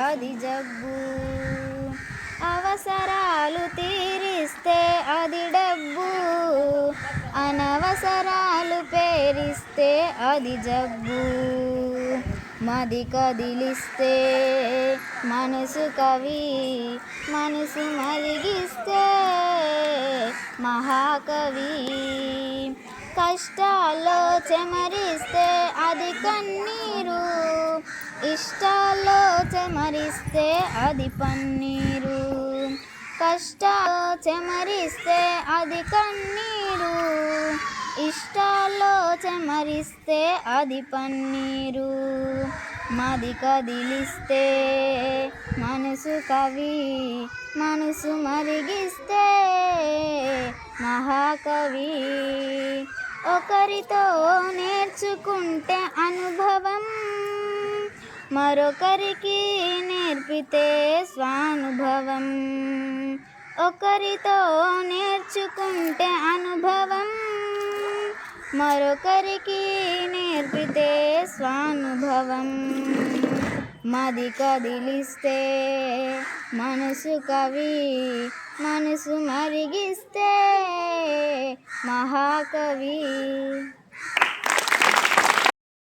అది జబ్బు. అవసరాలు తీరిస్తే అది డబ్బు, అనవసరాలు పేరిస్తే అది జబ్బు. మది కదిలిస్తే మనసు కవి, మనసు మరిగిస్తే మహాకవి. కష్టాల్లో చెమరిస్తే అది కన్నీరు, ఇష్టాల్లో చెమరిస్తే అది పన్నీరు. కష్టాల్లో చెమరిస్తే అది కన్నీరు, ఇష్టాల్లో చెమరిస్తే అది పన్నీరు. మది కదిలిస్తే మనసు కవి, మనసు మరిగిస్తే మహాకవి. ఒకరితో నేర్చుకుంటే అనుభవం, మరొకరికి నేర్పితే స్వానుభవం. ఒకరితో నేర్చుకుంటే అనుభవం, మరొకరికి నేర్పితే స్వానుభవం. మది కదిలిస్తే మనసు కవి, మనసు మరిగిస్తే మహాకవి.